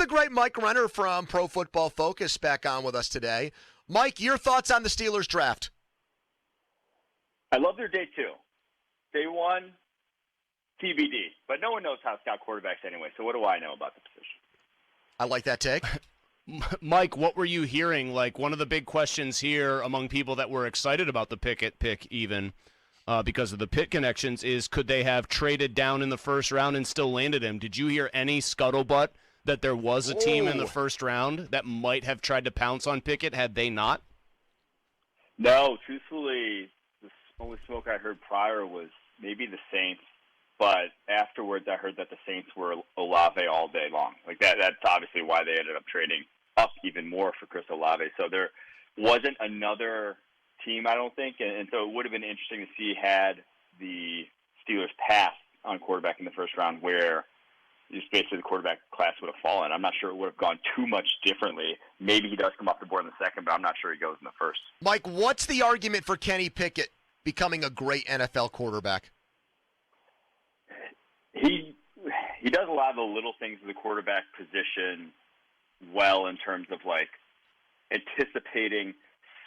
the great Mike Renner from Pro Football Focus back on with us today. Mike, your thoughts on the Steelers draft? I love their day two. Day one, TBD. But no one knows how to scout quarterbacks anyway, so what do I know about the position? I like that take. Mike, what were you hearing? Like, one of the big questions here among people that were excited about the Pickett pick even because of the Pitt connections is, could they have traded down in the first round and still landed him? Did you hear any scuttlebutt that there was a team in the first round that might have tried to pounce on Pickett had they not? No, truthfully, the only smoke I heard prior was maybe the Saints, but afterwards I heard that the Saints were Olave all day long. Like that's obviously why they ended up trading up even more for Chris Olave. So there wasn't another team, I don't think, and so it would have been interesting to see had the Steelers passed on quarterback in the first round where just basically the quarterback class would have fallen. I'm not sure it would have gone too much differently. Maybe he does come off the board in the second, but I'm not sure he goes in the first. Mike, what's the argument for Kenny Pickett becoming a great NFL quarterback? He does a lot of the little things of the quarterback position well in terms of like anticipating,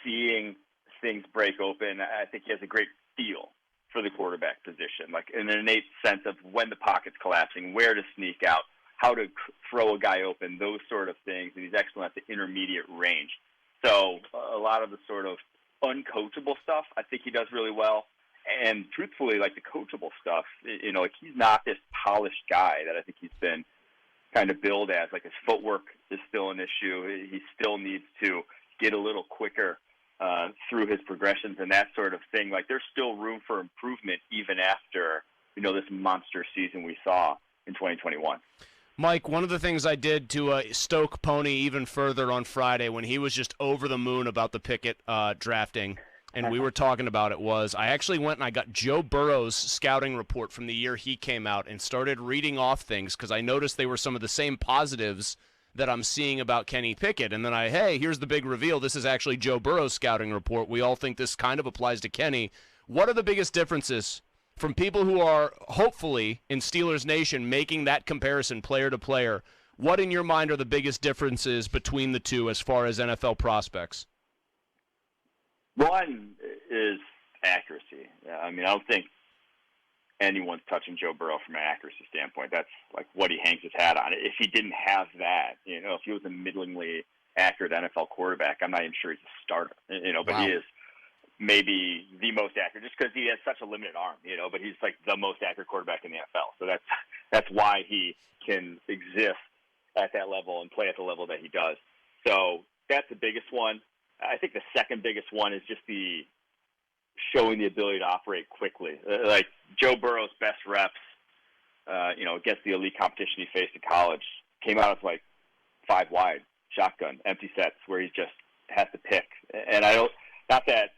seeing things break open. I think he has a great feel for the quarterback position, like an innate sense of when the pocket's collapsing, where to sneak out, how to throw a guy open, those sort of things. And he's excellent at the intermediate range. So a lot of the sort of uncoachable stuff, I think he does really well. And truthfully, like the coachable stuff, you know, like he's not this polished guy that I think he's been kind of billed as. Like his footwork is still an issue. He still needs to get a little quicker through his progressions and that sort of thing. Like there's still room for improvement even after, you know, this monster season we saw in 2021. Mike, one of the things I did to stoke Pony even further on Friday when he was just over the moon about the Pickett drafting, and we were talking about it, was I actually went and I got Joe Burrow's scouting report from the year he came out and started reading off things because I noticed they were some of the same positives that I'm seeing about Kenny Pickett. And then hey, here's the big reveal. This is actually Joe Burrow's scouting report. We all think this kind of applies to Kenny. What are the biggest differences from people who are hopefully in Steelers Nation making that comparison player to player? What in your mind are the biggest differences between the two as far as NFL prospects? One is accuracy. I mean, I don't think anyone's touching Joe Burrow from an accuracy standpoint. That's like what he hangs his hat on. If he didn't have that, you know, if he was a middlingly accurate NFL quarterback, I'm not even sure he's a starter, you know, but He is maybe the most accurate just because he has such a limited arm, you know, but he's like the most accurate quarterback in the NFL. So that's why he can exist at that level and play at the level that he does. So that's the biggest one. I think the second biggest one is just the showing the ability to operate quickly. Like Joe Burrow's best reps, you know, against the elite competition he faced in college, came out of like 5 wide, shotgun, empty sets where he just has to pick. And not that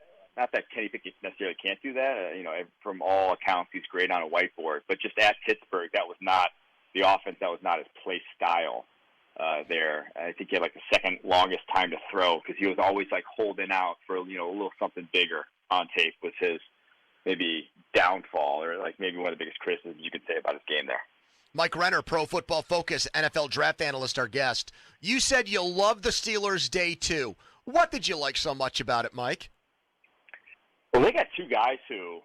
Kenny Pickett necessarily can't do that. You know, from all accounts, he's great on a whiteboard. But just at Pittsburgh, that was not the offense. That was not his play style. There, I think he had like the second longest time to throw because he was always like holding out for, you know, a little something bigger on tape was his maybe downfall or like maybe one of the biggest criticisms you could say about his game there. Mike Renner, Pro Football Focus, NFL draft analyst, our guest. You said you love the Steelers day two. What did you like so much about it, Mike? Well, they got two guys who,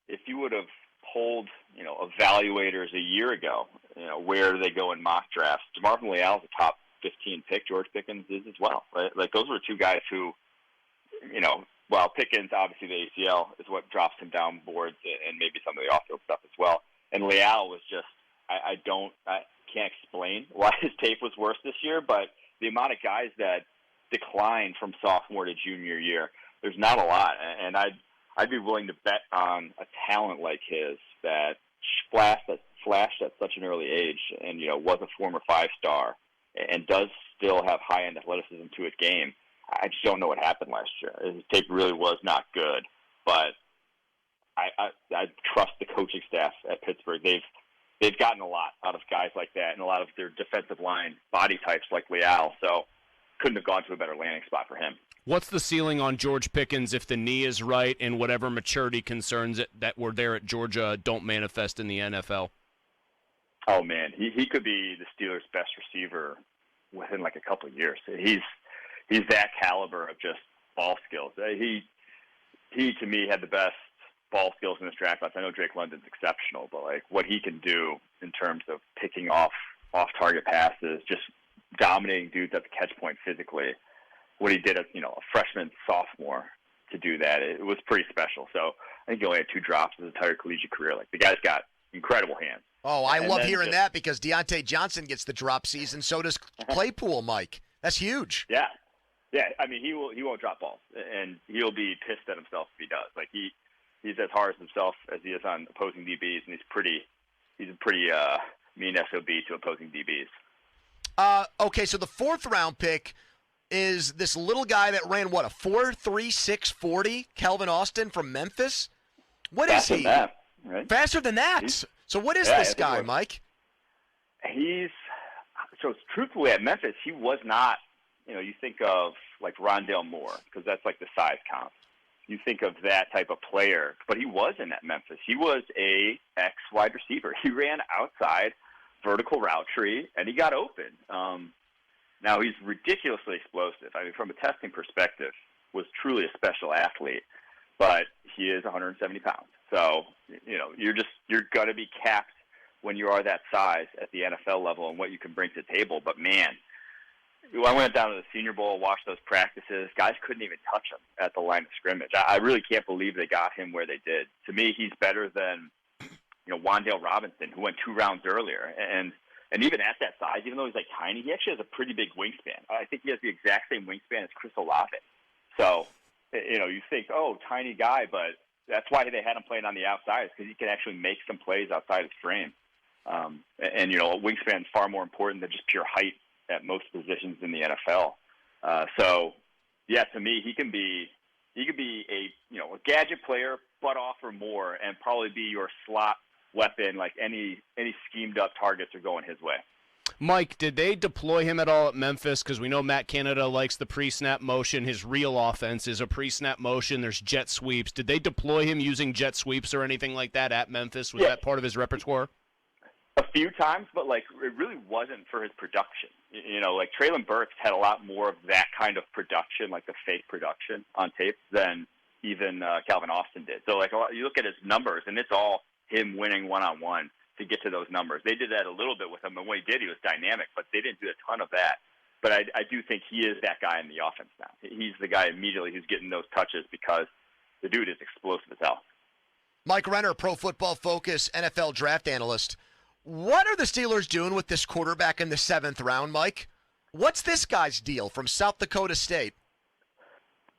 if you would have polled, you know, evaluators a year ago, you know, where do they go in mock drafts? Marvin Leal is a top 15 pick. George Pickens is as well. Right? Like those were two guys who, you know, well, Pickens, obviously the ACL is what drops him down boards and maybe some of the off-field stuff as well. And Leal was just, I can't explain why his tape was worse this year, but the amount of guys that declined from sophomore to junior year, there's not a lot. And I'd be willing to bet on a talent like his that flashed at such an early age and, you know, was a former 5-star and does still have high-end athleticism to his game. I just don't know what happened last year. His tape really was not good, but I trust the coaching staff at Pittsburgh. They've gotten a lot out of guys like that and a lot of their defensive line body types like Leal, so couldn't have gone to a better landing spot for him. What's the ceiling on George Pickens if the knee is right and whatever maturity concerns that were there at Georgia don't manifest in the NFL? Oh, man, he could be the Steelers' best receiver within like a couple of years. He's that caliber of just ball skills. He to me had the best ball skills in this draft class. I know Drake London's exceptional, but like what he can do in terms of picking off target passes, just dominating dudes at the catch point physically. What he did as a freshman, sophomore to do that, it was pretty special. So I think he only had 2 drops his entire collegiate career. Like the guy's got incredible hands. Oh, I love hearing that because Deontay Johnson gets the drop season. So does Claypool, Mike. That's huge. Yeah. I mean, he won't drop balls, and he'll be pissed at himself if he does. Like he's as hard as himself as he is on opposing DBs, and he's a pretty mean SOB to opposing DBs. Okay, so the 4th round pick is this little guy that ran a 4.36 40, Calvin Austin from Memphis. What is he? That, right? Faster than that. So what is this guy, Mike? Truthfully at Memphis, he was not. You think of like Rondale Moore because that's like the size comp. You think of that type of player, but he wasn't at Memphis. He was a ex wide receiver. He ran outside vertical route tree and he got open. Now he's ridiculously explosive. I mean, from a testing perspective, was truly a special athlete, but he is 170 pounds. So you're gonna be capped when you are that size at the NFL level and what you can bring to the table. But man, I went down to the Senior Bowl, watched those practices. Guys couldn't even touch him at the line of scrimmage. I really can't believe they got him where they did. To me, he's better than Wan'Dale Robinson, who went 2 rounds earlier. And even at that size, even though he's like tiny, he actually has a pretty big wingspan. I think he has the exact same wingspan as Chris Olave. So, you think, oh, tiny guy, but that's why they had him playing on the outside, because he can actually make some plays outside his frame. A wingspan is far more important than just pure height at most positions in the NFL. To me, he can be a gadget player, but offer more and probably be your slot weapon. Like any schemed up targets are going his way. Mike, did they deploy him at all at Memphis? Because we know Matt Canada likes the pre-snap motion. His real offense is a pre-snap motion. There's jet sweeps. Did they deploy him using jet sweeps or anything like that at Memphis? Was that part of his repertoire? A few times, but like it really wasn't for his production. Like Treylon Burks had a lot more of that kind of production, like the fake production on tape, than even Calvin Austin did. So like you look at his numbers, and it's all him winning one-on-one to get to those numbers. They did that a little bit with him, and when he did, he was dynamic, but they didn't do a ton of that. But I do think he is that guy in the offense now. He's the guy immediately who's getting those touches because the dude is explosive as hell. Mike Renner, Pro Football Focus, NFL draft analyst. What are the Steelers doing with this quarterback in the 7th round, Mike? What's this guy's deal from South Dakota State?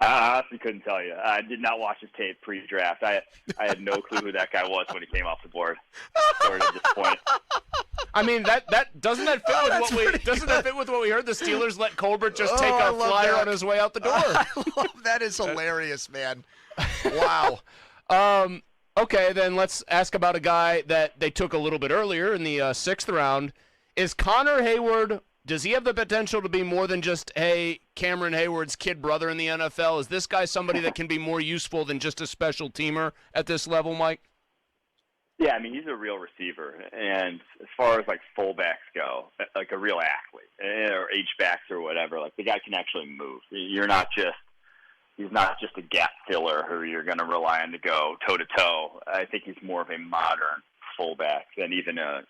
I honestly couldn't tell you. I did not watch his tape pre-draft. I had no clue who that guy was when he came off the board. Sort of disappointed. I mean, that doesn't that fit with what we heard? The Steelers let Colbert just take our flyer on his way out the door. I love that. Is hilarious, man. Wow. Okay, then let's ask about a guy that they took a little bit earlier in the 6th round. Is Connor Hayward, does he have the potential to be more than just, hey, Cameron Hayward's kid brother in the NFL? Is this guy somebody that can be more useful than just a special teamer at this level, Mike? Yeah, I mean, he's a real receiver. And as far as, like, fullbacks go, like a real athlete, or H-backs or whatever, like the guy can actually move. He's not just a gap filler who you're going to rely on to go toe-to-toe. I think he's more of a modern fullback than even a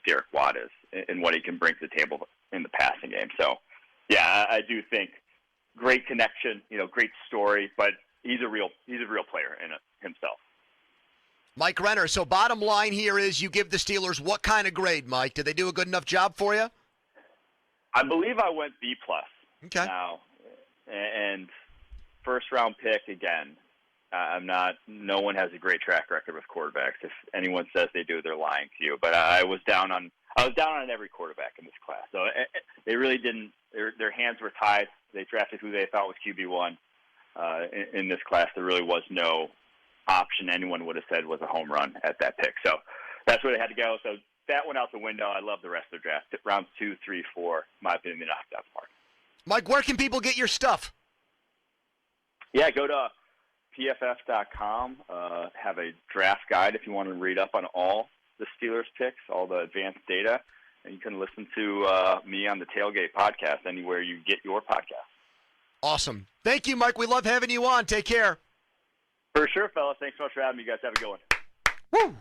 Derek Watt is in what he can bring to the table in the passing game. So, yeah, I do think great connection, great story, but he's a real player in himself. Mike Renner, so bottom line here is you give the Steelers what kind of grade, Mike? Did they do a good enough job for you? I believe I went B+. Okay. Now, and first-round pick, again, no one has a great track record with quarterbacks. If anyone says they do, they're lying to you. But I was down on every quarterback in this class. So they really didn't – their hands were tied. They drafted who they thought was QB1. In this class, there really was no option anyone would have said was a home run at that pick. So that's where they had to go. So that went out the window. I love the rest of the draft. Rounds 2, 3, 4, in my opinion, they knocked out the park. Mike, where can people get your stuff? Yeah, go to PFF.com. Have a draft guide if you want to read up on all the Steelers picks, all the advanced data. And you can listen to me on the Tailgate podcast anywhere you get your podcast. Awesome. Thank you, Mike. We love having you on. Take care. For sure, fellas. Thanks so much for having me. You guys have a good one. Woo!